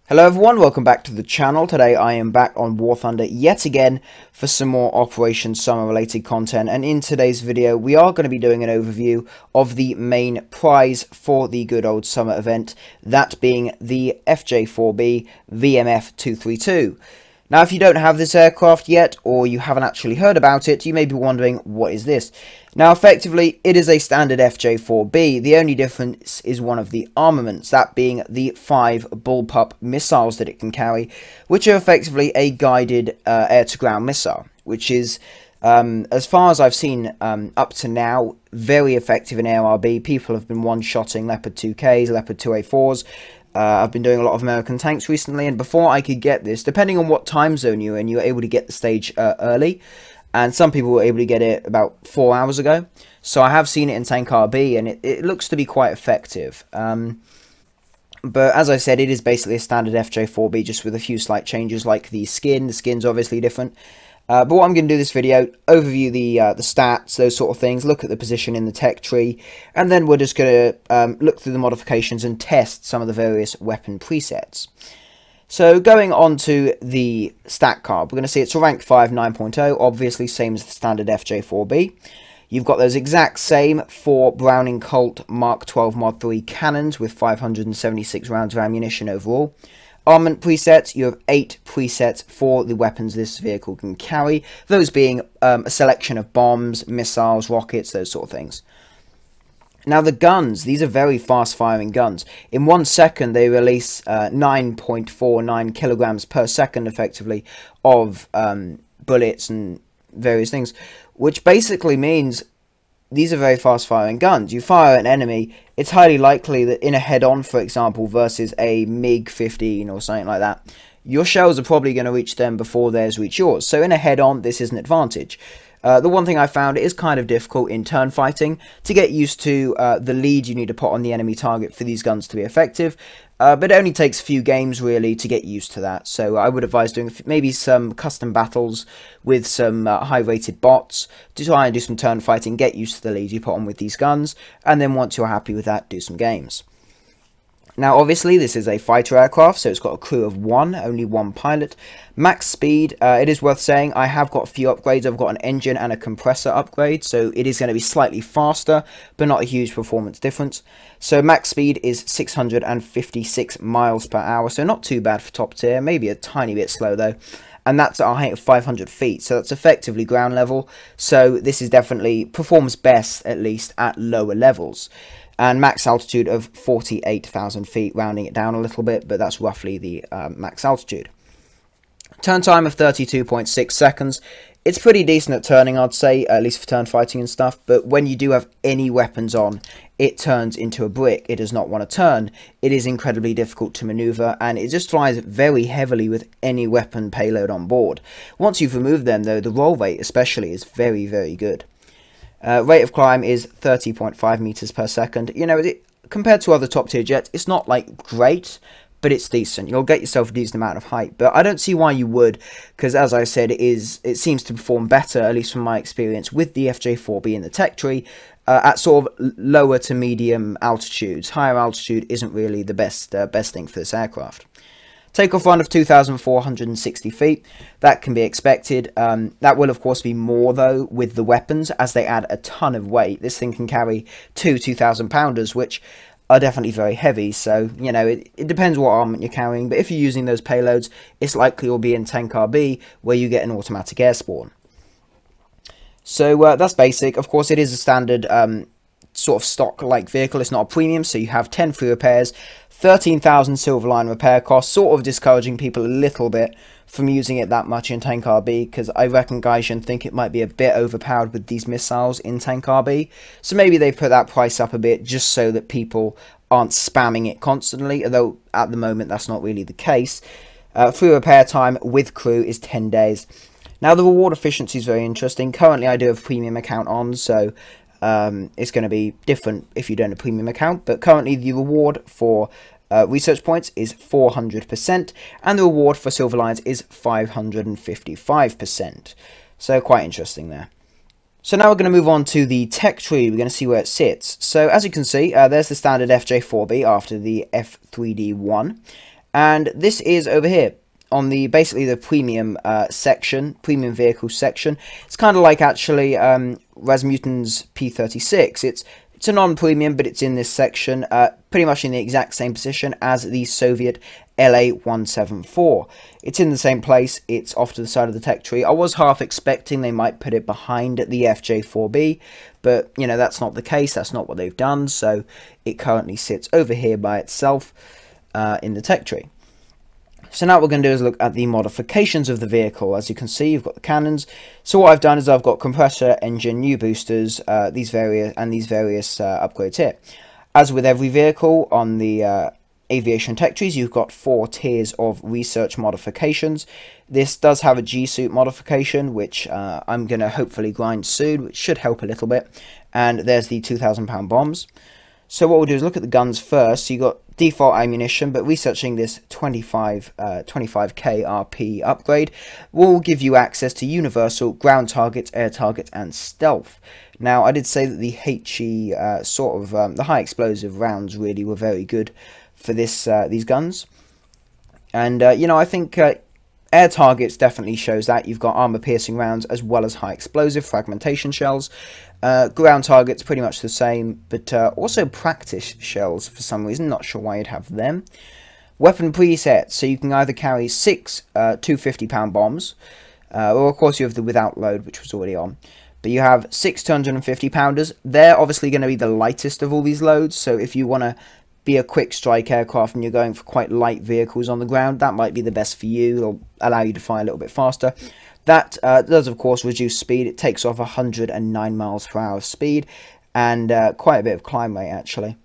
Hello everyone, welcome back to the channel. Today I am back on War Thunder yet again for some more Operation Summer related content, and in today's video we are going to be doing an overview of the main prize for the good old summer event, that being the FJ-4B VMF-232. Now, if you don't have this aircraft yet, or you haven't actually heard about it, you may be wondering, what is this? Now, effectively, it is a standard FJ-4B. The only difference is one of the armaments, that being the 5 bullpup missiles that it can carry, which are effectively a guided air-to-ground missile, which is, as far as I've seen up to now, very effective in ARB. People have been one-shotting Leopard 2Ks, Leopard 2A4s. I've been doing a lot of American tanks recently, and before I could get this, depending on what time zone you're in, you were able to get the stage early, and some people were able to get it about 4 hours ago. So I have seen it in Tank RB, and it looks to be quite effective. But as I said, it is basically a standard FJ-4B, just with a few slight changes, like the skin. The skin's obviously different. But what I'm going to do this video, overview the stats, those sort of things, look at the position in the tech tree, and then we're just going to look through the modifications and test some of the various weapon presets. So going on to the stat card, we're going to see it's a rank 5 9.0, obviously same as the standard FJ-4B. You've got those exact same 4 Browning Colt Mark 12 Mod 3 cannons with 576 rounds of ammunition overall. Armament presets, you have 8 presets for the weapons this vehicle can carry, those being a selection of bombs, missiles, rockets, those sort of things. Now the guns, these are very fast firing guns. In 1 second they release 9.49 kilograms per second effectively of bullets and various things, which basically means these are very fast firing guns. You fire at an enemy, it's highly likely that in a head-on, for example, versus a MiG-15 or something like that, your shells are probably going to reach them before theirs reach yours. So in a head-on, this is an advantage. The one thing I found, it is kind of difficult in turn fighting to get used to the lead you need to put on the enemy target for these guns to be effective. But it only takes a few games really to get used to that. So I would advise doing maybe some custom battles with some high rated bots to try and do some turn fighting, get used to the lead you put on with these guns, and then once you're happy with that, do some games. Now obviously this is a fighter aircraft, so it's got a crew of 1, only 1 pilot. Max speed, it is worth saying, I have got a few upgrades. I've got an engine and a compressor upgrade, so it is going to be slightly faster, but not a huge performance difference. So max speed is 656 miles per hour, so not too bad for top tier, maybe a tiny bit slow though. And that's at a height of 500 feet, so that's effectively ground level, so this is definitely performs best, at least, at lower levels. And max altitude of 48,000 feet, rounding it down a little bit, but that's roughly the max altitude. Turn time of 32.6 seconds. It's pretty decent at turning, I'd say, at least for turn fighting and stuff, but when you do have any weapons on, it turns into a brick. It does not want to turn. It is incredibly difficult to maneuver, and it just flies very heavily with any weapon payload on board. Once you've removed them, though, the roll rate especially is very, very good. Rate of climb is 30.5 meters per second. You know, compared to other top tier jets, it's not like great, but it's decent. You'll get yourself a decent amount of height, but I don't see why you would, because as I said, it seems to perform better, at least from my experience, with the FJ-4B in the tech tree, at sort of lower to medium altitudes. Higher altitude isn't really the best thing for this aircraft. Takeoff run of 2,460 feet, that can be expected. That will of course be more though with the weapons, as they add a ton of weight. This thing can carry 2,000 pounders, which are definitely very heavy, so you know, it depends what armament you're carrying, but if you're using those payloads, it's likely you'll be in Tank RB, where you get an automatic air spawn. So that's basic. Of course, it is a standard sort of stock-like vehicle. It's not a premium, so you have 10 free repairs, 13,000 Silverline repair costs, sort of discouraging people a little bit from using it that much in Tank RB, because I reckon Gaijin think it might be a bit overpowered with these missiles in Tank RB, so maybe they've put that price up a bit just so that people aren't spamming it constantly, although at the moment that's not really the case. Free repair time with crew is 10 days. Now the reward efficiency is very interesting. Currently I do have a premium account on, so it's going to be different if you don't have a premium account, but currently the reward for research points is 400%, and the reward for silver lines is 555%, so quite interesting there. So now we're going to move on to the tech tree. We're going to see where it sits. So as you can see, there's the standard FJ-4B after the F3D1, And this is over here on the basically the premium section, premium vehicle section. It's kind of like actually Rasmusen's P36. It's a non-premium, but it's in this section, pretty much in the exact same position as the Soviet LA-174. It's in the same place. It's off to the side of the tech tree. I was half expecting they might put it behind the FJ-4B, but, you know, that's not the case. That's not what they've done, so it currently sits over here by itself in the tech tree. So now what we're going to do is look at the modifications of the vehicle. As you can see, you've got the cannons. So what I've done is I've got compressor, engine, new boosters, these various upgrades here. As with every vehicle on the aviation tech trees, you've got 4 tiers of research modifications. This does have a G-suit modification, which I'm going to hopefully grind soon, which should help a little bit. And there's the 2,000-pound bombs. So what we'll do is look at the guns first. So you've got default ammunition, but researching this 25k RP upgrade will give you access to universal, ground targets, air targets, and stealth. Now, I did say that the HE the high explosive rounds really were very good for this these guns. And, you know, I think air targets definitely shows that. You've got armor-piercing rounds as well as high explosive fragmentation shells. Ground targets pretty much the same, but also practice shells for some reason. Not sure why you'd have them. Weapon presets, so you can either carry 6 250-pound bombs, or of course you have the without load, which was already on. But you have 6 250-pounders. They're obviously going to be the lightest of all these loads, so if you want to be a quick strike aircraft and you're going for quite light vehicles on the ground, that might be the best for you. It'll allow you to fly a little bit faster. That does, of course, reduce speed. It takes off 109 miles per hour of speed and quite a bit of climb rate, actually.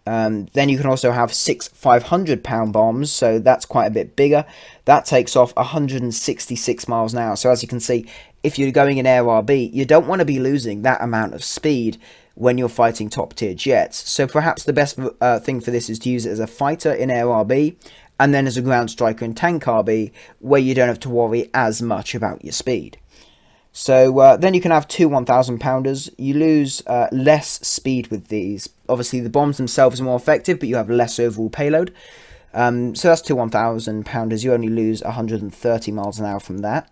Then you can also have 6 500-pound bombs, so that's quite a bit bigger. That takes off 166 miles an hour. So as you can see, if you're going in air RB, you don't want to be losing that amount of speed when you're fighting top-tier jets. So perhaps the best thing for this is to use it as a fighter in air RB, and then as a ground striker in tank RB, where you don't have to worry as much about your speed. So then you can have 2 1,000-pounders. You lose less speed with these. Obviously, the bombs themselves are more effective, but you have less overall payload. So that's 2 1,000-pounders. You only lose 130 miles an hour from that.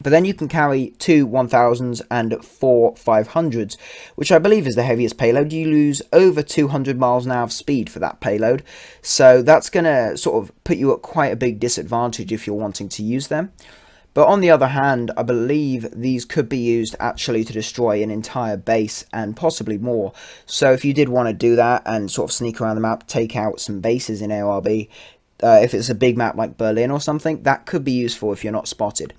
But then you can carry 2 1,000s and 4 500s, which I believe is the heaviest payload. You lose over 200 miles an hour of speed for that payload. So that's going to sort of put you at quite a big disadvantage if you're wanting to use them. But on the other hand, I believe these could be used actually to destroy an entire base and possibly more. So if you did want to do that and sort of sneak around the map, take out some bases in ARB, if it's a big map like Berlin or something, that could be useful if you're not spotted.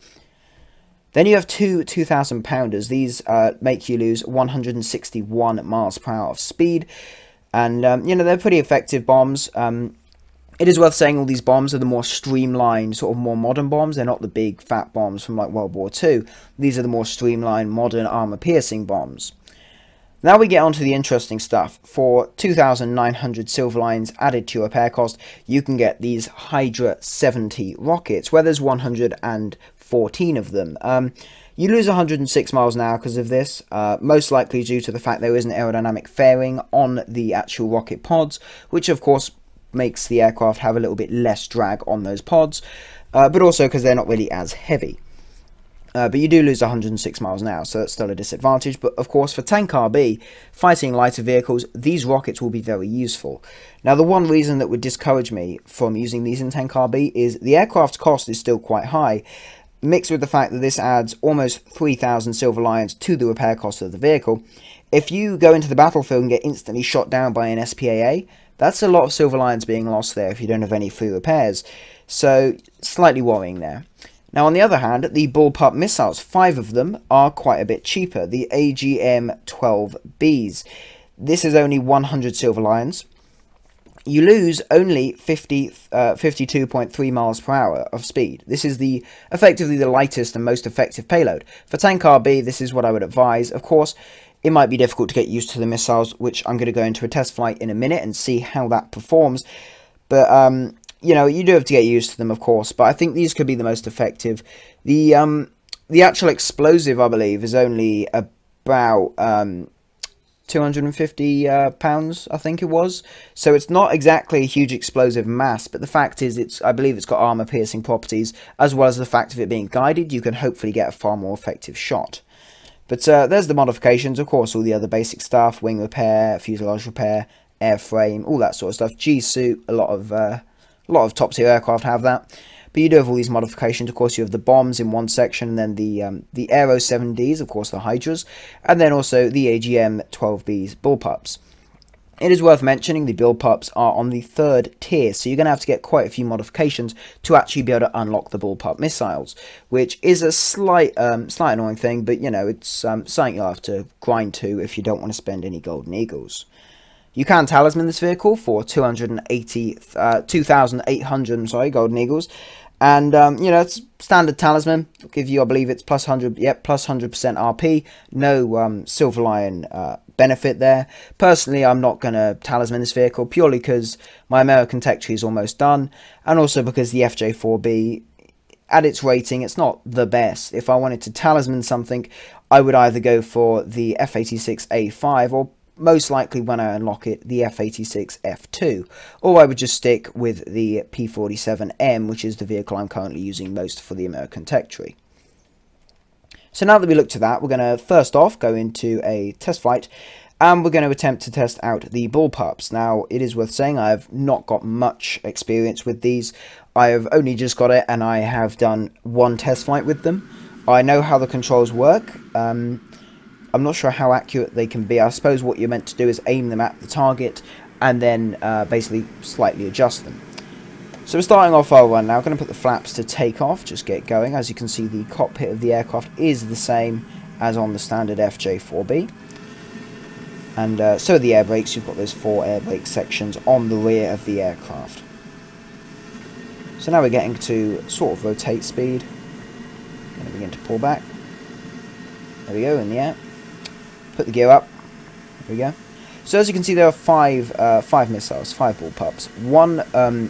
Then you have 2 2,000-pounders. These make you lose 161 miles per hour of speed. And, you know, they're pretty effective bombs. It is worth saying all these bombs are the more streamlined, sort of more modern bombs. They're not the big, fat bombs from, like, World War II. These are the more streamlined, modern, armor-piercing bombs. Now we get on to the interesting stuff. For 2,900 silver lines added to your repair cost, you can get these Hydra 70 rockets, where there's 114 of them. You lose 106 miles an hour because of this, most likely due to the fact there is an aerodynamic fairing on the actual rocket pods, which of course makes the aircraft have a little bit less drag on those pods, but also because they're not really as heavy. But you do lose 106 miles an hour, so that's still a disadvantage. But of course, for tank RB, fighting lighter vehicles, these rockets will be very useful. Now, the one reason that would discourage me from using these in tank RB is the aircraft's cost is still quite high, mixed with the fact that this adds almost 3,000 silver lions to the repair cost of the vehicle. If you go into the battlefield and get instantly shot down by an SPAA, that's a lot of silver lions being lost there if you don't have any free repairs. So, slightly worrying there. Now, on the other hand, the bullpup missiles, 5 of them, are quite a bit cheaper. The AGM-12Bs. This is only 100 silver lions. You lose only 52.3 miles per hour of speed. This is effectively the lightest and most effective payload. For tank RB, this is what I would advise. Of course, it might be difficult to get used to the missiles, which I'm going to go into a test flight in a minute and see how that performs. But, you know, you do have to get used to them, of course, but I think these could be the most effective. The actual explosive, I believe, is only about 250 pounds, I think it was. So it's not exactly a huge explosive mass, but the fact is, I believe it's got armor-piercing properties, as well as the fact of it being guided. You can hopefully get a far more effective shot. But there's the modifications, of course, all the other basic stuff: wing repair, fuselage repair, airframe, all that sort of stuff. G-suit, a lot of top-tier aircraft have that. But you do have all these modifications. Of course, you have the bombs in one section, and then the Aero 7Ds, of course, the Hydras, and then also the AGM-12Bs bullpups. It is worth mentioning the bullpups are on the 3rd tier, so you're going to have to get quite a few modifications to actually be able to unlock the bullpup missiles, which is a slight annoying thing, but, you know, it's something you'll have to grind to if you don't want to spend any golden eagles. You can talisman this vehicle for 2,800 golden eagles. And, you know, it's standard talisman. It'll give you, I believe it's plus 100, yep, plus 100% RP. No silver lion benefit there. Personally, I'm not going to talisman this vehicle purely because my American tech tree is almost done. And also because the FJ-4B, at its rating, it's not the best. If I wanted to talisman something, I would either go for the F86A5 or most likely when I unlock it, the F86 F2, or I would just stick with the P47M, which is the vehicle I'm currently using most for the American tech tree. So now that we look to that, we're going to first off go into a test flight, and we're going to attempt to test out the bullpups. Now, it is worth saying I have not got much experience with these. I have only just got it, and I have done one test flight with them. I know how the controls work. I'm not sure how accurate they can be. I suppose what you're meant to do is aim them at the target and then basically slightly adjust them. So we're starting off our run now. I'm going to put the flaps to take off, just get going. As you can see, the cockpit of the aircraft is the same as on the standard FJ-4B. And so are the air brakes. You've got those 4 air brake sections on the rear of the aircraft. So now we're getting to sort of rotate speed. I'm going to begin to pull back. There we go, in the air. Put the gear up. There we go. So as you can see, there are five missiles, 5 bullpups. One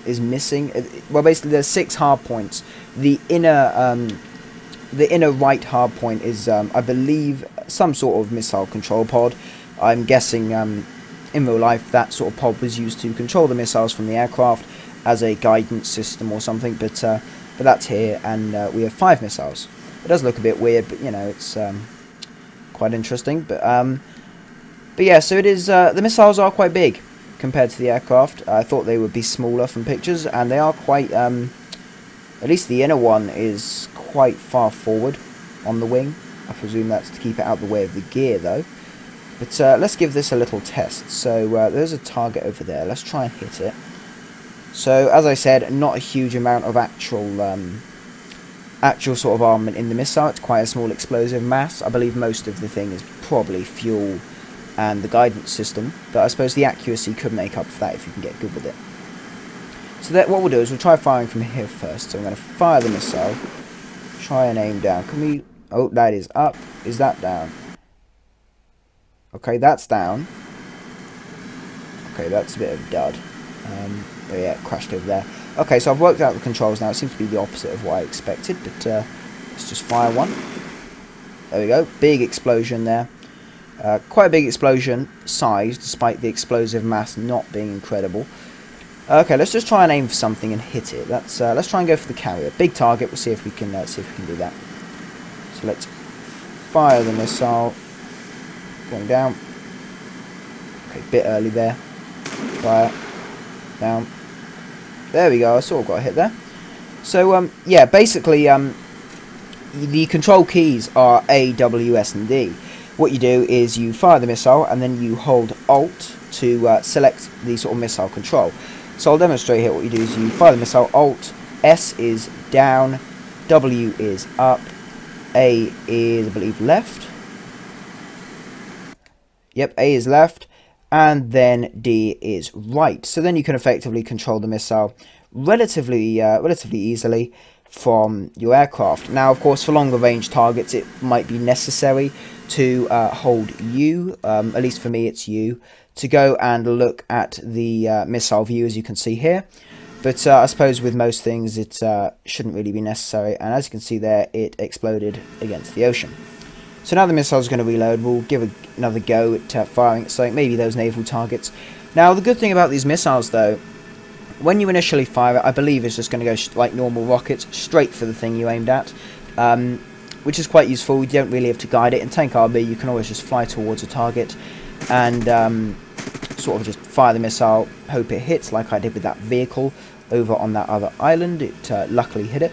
is missing. Well, basically, there's 6 hard points. The inner right hard point is, I believe, some sort of missile control pod. I'm guessing in real life that sort of pod was used to control the missiles from the aircraft as a guidance system or something. But that's here, and we have 5 missiles. It does look a bit weird, but you know, it's quite interesting. But yeah, so it is. The missiles are quite big compared to the aircraft. I thought they would be smaller from pictures, and they are quite. At least the inner one is quite far forward on the wing. I presume that's to keep it out of the way of the gear, though. But let's give this a little test. So there's a target over there. Let's try and hit it. So as I said, not a huge amount of actual sort of armament in the missile. It's quite a small explosive mass. I believe most of the thing is probably fuel and the guidance system, but I suppose the accuracy could make up for that if you can get good with it. So that what we'll do is we'll try firing from here first. So I'm going to fire the missile, try and aim down. Can we? Oh, that is up. Is that down? Okay, that's down. Okay, that's a bit of a dud. Oh yeah, it crashed over there. Okay, so I've worked out the controls now. It seems to be the opposite of what I expected, but let's just fire one. There we go. Big explosion there. Quite a big explosion size, despite the explosive mass not being incredible. Okay, let's just try and aim for something and hit it. Let's try and go for the carrier. Big target. We'll see if we can do that. So let's fire the missile. Going down. Okay, bit early there. Fire. Down. There we go. I sort of got a hit there. So yeah, basically the control keys are A, W, S, and D. What you do is you fire the missile and then you hold Alt to select the sort of missile control. So I'll demonstrate here. What you do is you fire the missile, Alt, S is down, W is up, A is, I believe, left. Yep, A is left, and then D is right. So then you can effectively control the missile relatively easily from your aircraft. Now, of course, for longer range targets, it might be necessary to hold U, at least for me it's U, to go and look at the missile view, as you can see here. But I suppose with most things it shouldn't really be necessary, and as you can see there, it exploded against the ocean. So now the missile's going to reload. We'll give another go at firing at something, maybe those naval targets. Now, the good thing about these missiles, though, when you initially fire it, I believe it's just going to go like normal rockets, straight for the thing you aimed at, which is quite useful. You don't really have to guide it. In Tank RB, you can always just fly towards a target and sort of just fire the missile, hope it hits, like I did with that vehicle over on that other island. It luckily hit it.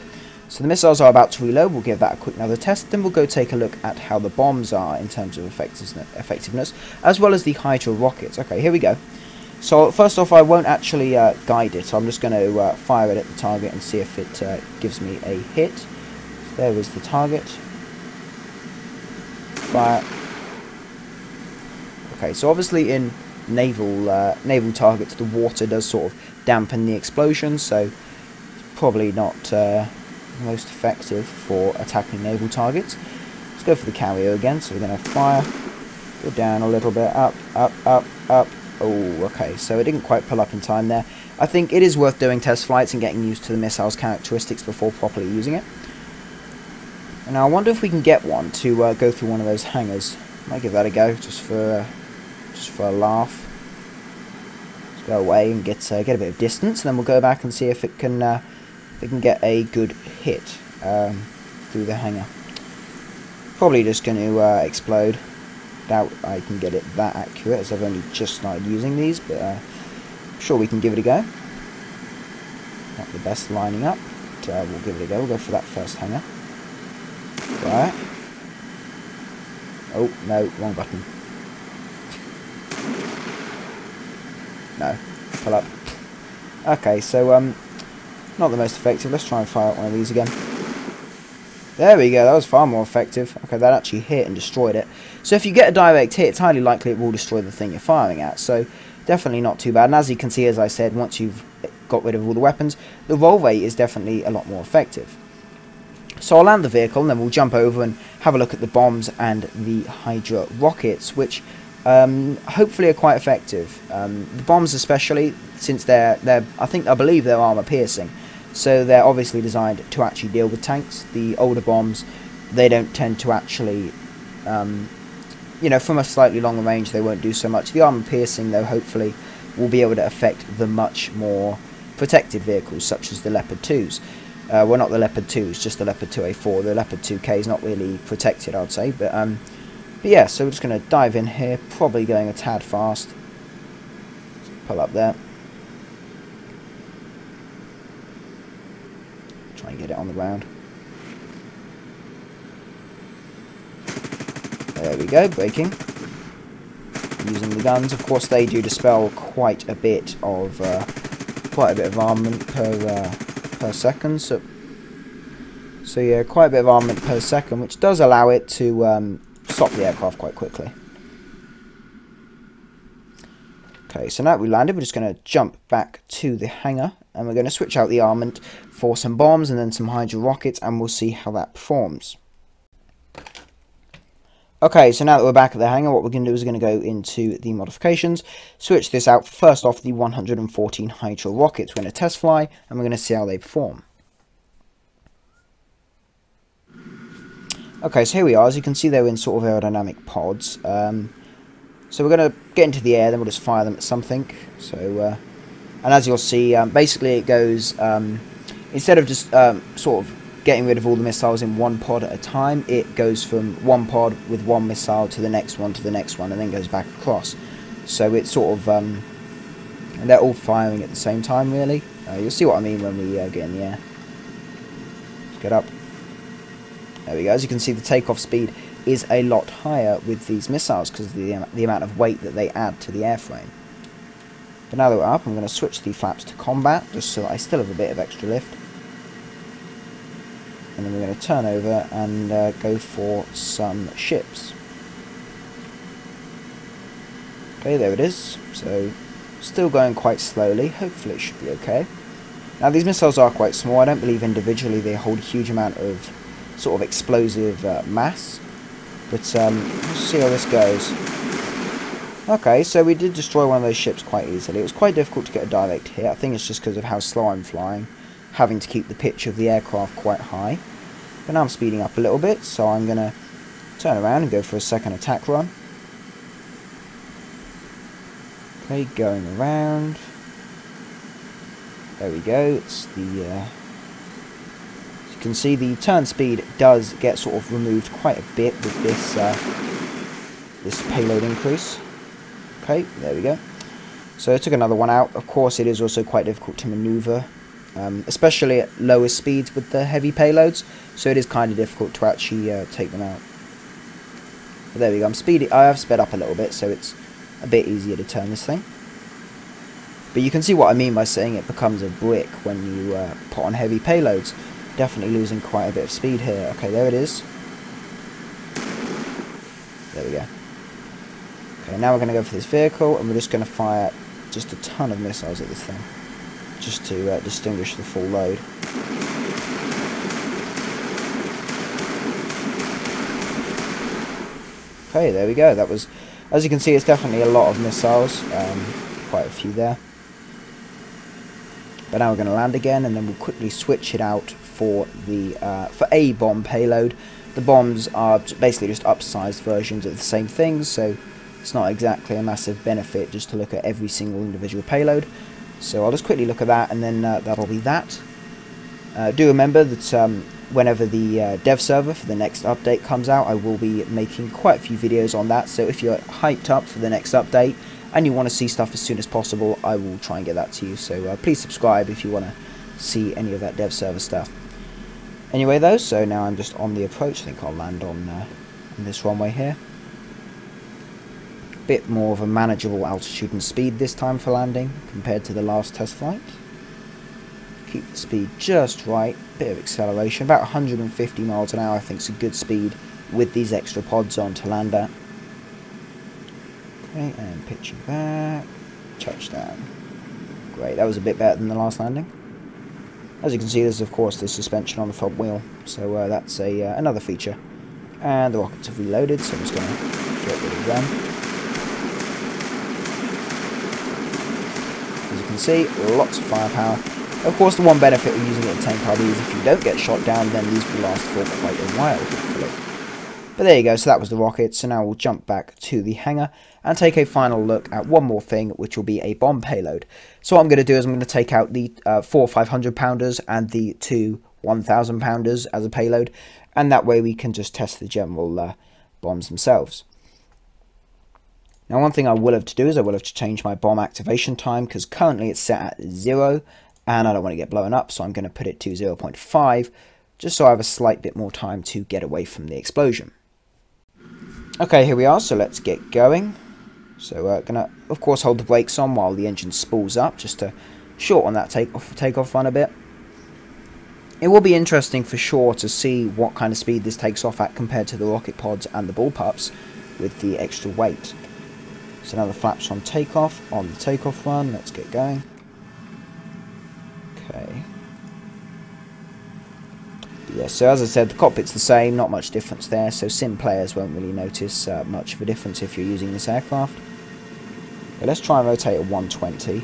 So the missiles are about to reload. We'll give that a quick another test. Then we'll go take a look at how the bombs are in terms of effectiveness, as well as the Hydra rockets. Okay, here we go. So first off, I won't actually guide it. I'm just going to fire it at the target and see if it gives me a hit. So there is the target. Fire. Okay, so obviously in naval targets, the water does sort of dampen the explosion, so it's probably not most effective for attacking naval targets. Let's go for the carrier again. So we're going to fire, go down a little bit, up, up, up, up. Oh, okay, so it didn't quite pull up in time there. I think it is worth doing test flights and getting used to the missile's characteristics before properly using it. And now I wonder if we can get one to go through one of those hangars. Might give that a go, just for a laugh. Let's go away and get a bit of distance, and then we'll go back and see if it can get a good hit through the hangar. Probably just going to explode. Doubt I can get it that accurate, as I've only just started using these, but I'm sure we can give it a go. Not the best lining up, but we'll give it a go. We'll go for that first hangar. Right. Oh, no, wrong button. No, pull up. Okay, so not the most effective. Let's try and fire out one of these again. There we go, that was far more effective. Okay, that actually hit and destroyed it. So if you get a direct hit, it's highly likely it will destroy the thing you're firing at. So definitely not too bad. And as you can see, as I said, once you've got rid of all the weapons, the roll rate is definitely a lot more effective. So I'll land the vehicle and then we'll jump over and have a look at the bombs and the Hydra rockets, which hopefully are quite effective. The bombs especially, since I believe they're armor piercing. So they're obviously designed to actually deal with tanks. The older bombs, they don't tend to actually, you know, from a slightly longer range, they won't do so much. The armor piercing, though, hopefully will be able to affect the much more protected vehicles, such as the Leopard 2s. Well, not the Leopard 2s, just the Leopard 2A4. The Leopard 2K is not really protected, I'd say. But yeah, so we're just going to dive in here, probably going a tad fast. Pull up there. Try and get it on the ground. There we go, braking. Using the guns, of course, they do dispel quite a bit of armament per second. So yeah, quite a bit of armament per second, which does allow it to stop the aircraft quite quickly. Okay, so now that we landed, we're just going to jump back to the hangar, and we're going to switch out the armament for some bombs and then some Hydra rockets, and we'll see how that performs. Okay, so now that we're back at the hangar, what we're going to do is we're going to go into the modifications, switch this out. First off, the 114 Hydra rockets. We're going to test fly, and we're going to see how they perform. Okay, so here we are. As you can see, they're in sort of aerodynamic pods. So we're going to get into the air, then we'll just fire them at something. So, and as you'll see, basically it goes, instead of just sort of getting rid of all the missiles in one pod at a time, it goes from one pod with one missile to the next one, and then goes back across. So it's sort of, they're all firing at the same time, really. You'll see what I mean when we get in the air. Let's get up. There we go. As you can see, the takeoff speed is a lot higher with these missiles because of the amount of weight that they add to the airframe. But now that we're up, I'm going to switch the flaps to combat, just so that I still have a bit of extra lift. And then we're going to turn over and go for some ships. Okay, there it is. So, still going quite slowly. Hopefully it should be okay. Now, these missiles are quite small. I don't believe individually they hold a huge amount of sort of explosive mass. But let's see how this goes. Okay, so we did destroy one of those ships quite easily. It was quite difficult to get a direct hit. I think it's just because of how slow I'm flying, having to keep the pitch of the aircraft quite high. But now I'm speeding up a little bit, so I'm going to Turn around and go for a second attack run. Okay, going around. There we go. It's the as you can see, the turn speed does get sort of removed quite a bit with this this payload increase. Okay, there we go. So I took another one out. Of course, it is also quite difficult to maneuver, especially at lower speeds with the heavy payloads. So it is kind of difficult to actually take them out. But there we go. I have sped up a little bit, so it's a bit easier to turn this thing. But you can see what I mean by saying it becomes a brick when you put on heavy payloads. Definitely losing quite a bit of speed here. Okay, there it is. There we go. Okay, now we're going to go for this vehicle, and we're just going to fire just a ton of missiles at this thing, just to distinguish the full load. Okay, there we go. That was, as you can see, it's definitely a lot of missiles, quite a few there. But now we're going to land again, and then we'll quickly switch it out for the for a bomb payload. The bombs are basically just upsized versions of the same things, so it's not exactly a massive benefit just to look at every single individual payload. So I'll just quickly look at that, and then that'll be that. Do remember that whenever the dev server for the next update comes out, I will be making quite a few videos on that. So if you're hyped up for the next update and you want to see stuff as soon as possible, I will try and get that to you. So please subscribe if you want to see any of that dev server stuff. Anyway though, so now I'm just on the approach. I think I'll land on this runway here. Bit more of a manageable altitude and speed this time for landing compared to the last test flight. Keep the speed just right, bit of acceleration, about 150 miles an hour I think is a good speed with these extra pods on to land at. Okay, and pitching back, touchdown. Great, that was a bit better than the last landing. As you can see, there's of course the suspension on the front wheel, so that's another feature. And the rockets have reloaded, so I'm just going to get rid of them. As you can see, lots of firepower. Of course, the one benefit of using it in tank RD is if you don't get shot down, then these will last for quite a while, hopefully. But there you go, so that was the rocket. So now we'll jump back to the hangar and take a final look at one more thing, which will be a bomb payload. So what I'm going to do is I'm going to take out the 4 500-pounders and the 2 1,000-pounders as a payload, and that way we can just test the general bombs themselves. Now, one thing I will have to do is I will have to change my bomb activation time, because currently it's set at 0, and I don't want to get blown up, so I'm going to put it to 0.5, just so I have a slight bit more time to get away from the explosion. Okay, here we are, so let's get going. So we're going to, of course, hold the brakes on while the engine spools up, just to shorten that takeoff run a bit. It will be interesting for sure to see what kind of speed this takes off at compared to the rocket pods and the bullpups with the extra weight. So now the flaps on takeoff, on the takeoff run, let's get going. Okay. Yeah, so as I said, the cockpit's the same, not much difference there, so sim players won't really notice much of a difference if you're using this aircraft. But let's try and rotate at 120. Okay,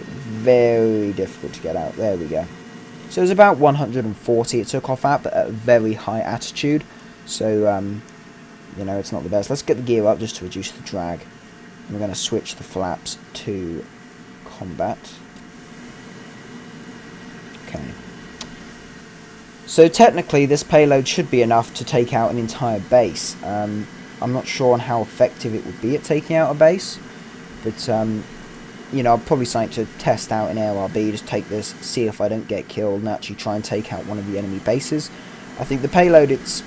very difficult to get out, there we go. So it was about 140 it took off at, but at a very high attitude, so you know, it's not the best. Let's get the gear up just to reduce the drag. And we're going to switch the flaps to combat. Okay. So technically this payload should be enough to take out an entire base. I'm not sure on how effective it would be at taking out a base, but you know, I'll probably something to test out in ARB, just take this, see if I don't get killed, and actually try and take out one of the enemy bases. I think the payload, it's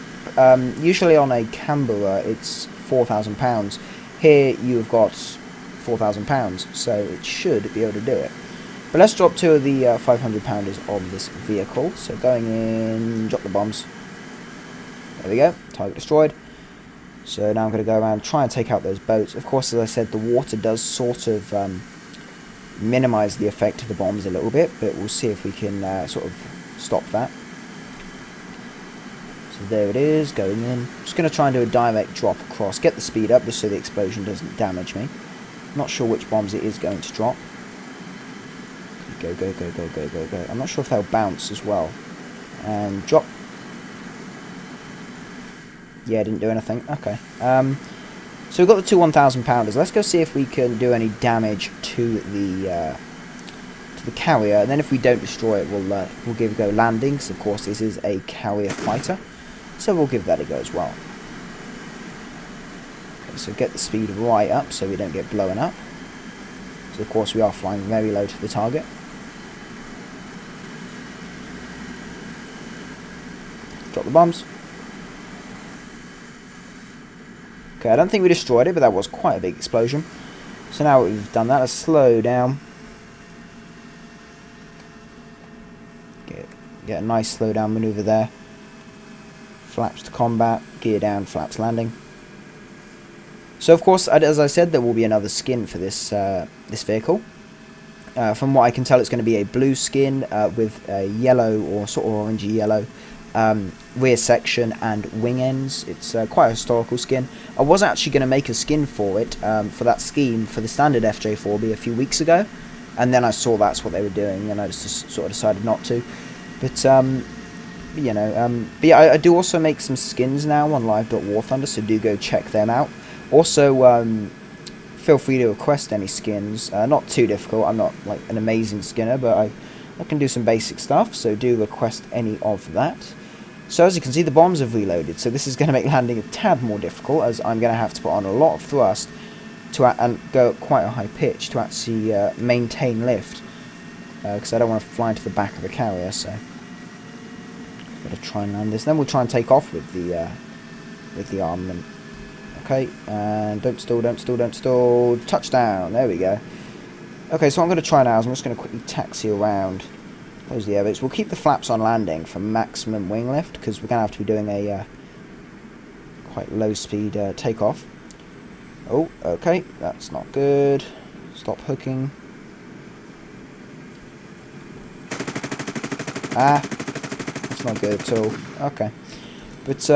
usually on a Canberra it's 4,000 pounds. Here you've got 4,000 pounds, so it should be able to do it. But let's drop 2 of the 500-pounders on this vehicle. So going in, drop the bombs. There we go, target destroyed. So now I'm going to go around and try and take out those boats. Of course, as I said, the water does sort of minimise the effect of the bombs a little bit, but we'll see if we can sort of stop that. So there it is, going in. Just going to try and do a direct drop across, get the speed up just so the explosion doesn't damage me. Not sure which bombs it is going to drop. Go, go, go, go, go, go, go. I'm not sure if they'll bounce as well. And drop. Yeah, didn't do anything. Okay. So we've got the two 1,000 pounders. Let's go see if we can do any damage to the carrier, and then if we don't destroy it, we'll give it a go landing. Because of course this is a carrier fighter, so we'll give that a go as well. Okay, so get the speed right up so we don't get blown up. So of course we are flying very low to the target. Drop the bombs. Okay, I don't think we destroyed it, but that was quite a big explosion. So now we've done that, let's slow down. Get a nice slow down maneuver there. Flaps to combat, gear down, flaps landing. So of course, as I said, there will be another skin for this this vehicle. From what I can tell, it's going to be a blue skin with a yellow or sort of orangey yellow rear section and wing ends. It's quite a historical skin. I was actually going to make a skin for it, for that scheme, for the standard FJ-4B a few weeks ago, and then I saw that's what they were doing, and I just sort of decided not to. But you know, but yeah, I do also make some skins now on live.warthunder, so do go check them out. Also, feel free to request any skins. Not too difficult. I'm not like an amazing skinner, but I can do some basic stuff, so do request any of that. So as you can see, the bombs have reloaded, so this is going to make landing a tad more difficult, as I'm going to have to put on a lot of thrust and go at quite a high pitch to actually maintain lift, because I don't want to fly into the back of the carrier. So got to try and land this. Then we'll try and take off with the armament. Okay, and don't stall. Touchdown. There we go. Okay, so what I'm going to try now is I'm just going to quickly taxi around. Close the airbags. We'll keep the flaps on landing for maximum wing lift, because we're going to have to be doing a quite low speed takeoff. Oh, okay, that's not good. Stop hooking. Ah, that's not good at all. Okay. But,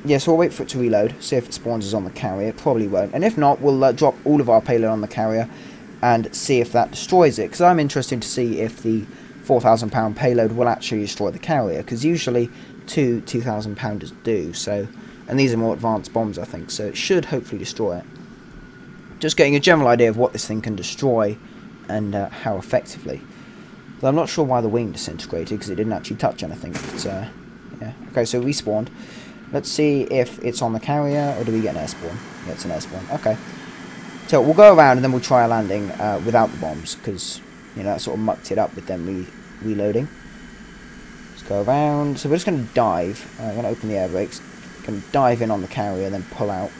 yeah, so we'll wait for it to reload, see if it spawns us on the carrier. It probably won't. And if not, we'll drop all of our payload on the carrier and see if that destroys it. Because I'm interested to see if the 4,000 pound payload will actually destroy the carrier. Because usually 2,000 pounders do. So, and these are more advanced bombs, I think. So it should hopefully destroy it. Just getting a general idea of what this thing can destroy and how effectively. But I'm not sure why the wing disintegrated, because it didn't actually touch anything. But, yeah. Okay, so respawned. Let's see if it's on the carrier, or do we get an air spawn? Yeah, it's an air spawn. Okay. So we'll go around and then we'll try a landing without the bombs, because, you know, that sort of mucked it up with them reloading. Let's go around. So we're just going to dive. I'm going to open the air brakes. Going to dive in on the carrier, then pull out.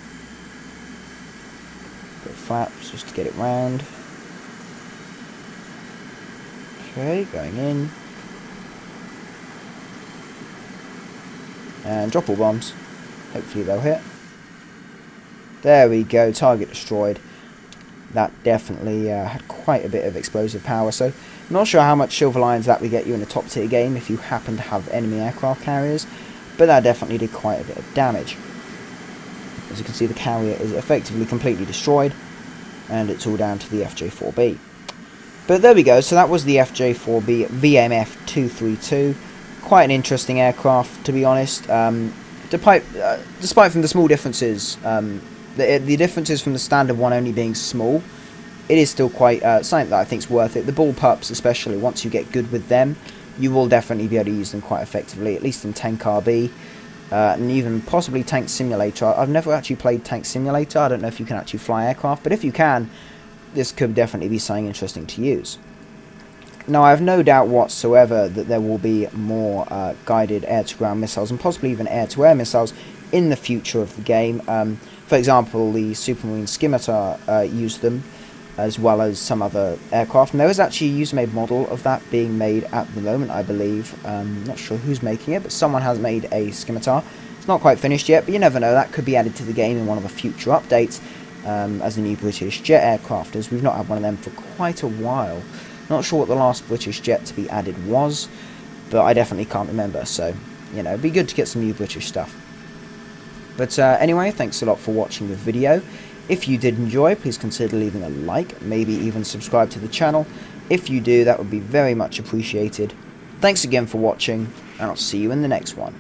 Go flaps just to get it round. Okay, going in. And drop all bombs. Hopefully they'll hit. There we go, target destroyed. That definitely had quite a bit of explosive power. So, I'm not sure how much silver lions that would get you in a top tier game if you happen to have enemy aircraft carriers. But that definitely did quite a bit of damage. As you can see, the carrier is effectively completely destroyed. And it's all down to the FJ-4B. But there we go, so that was the FJ-4B VMF-232. Quite an interesting aircraft, to be honest. Despite from the small differences, the differences from the standard one only being small, it is still quite something that I think is worth it. The bullpups, especially, once you get good with them, you will definitely be able to use them quite effectively, at least in Tank RB, and even possibly Tank Simulator. I've never actually played Tank Simulator. I don't know if you can actually fly aircraft, but if you can, this could definitely be something interesting to use. Now, I have no doubt whatsoever that there will be more guided air-to-ground missiles and possibly even air-to-air missiles in the future of the game. For example, the Supermarine Scimitar used them, as well as some other aircraft. And there is actually a user-made model of that being made at the moment, I believe. Not sure who's making it, but someone has made a Scimitar. It's not quite finished yet, but you never know. That could be added to the game in one of the future updates as a new British jet aircraft, as we've not had one of them for quite a while. Not sure what the last British jet to be added was, but I definitely can't remember, so, you know, it'd be good to get some new British stuff. But anyway, thanks a lot for watching the video. If you did enjoy, please consider leaving a like, maybe even subscribe to the channel. If you do, that would be very much appreciated. Thanks again for watching, and I'll see you in the next one.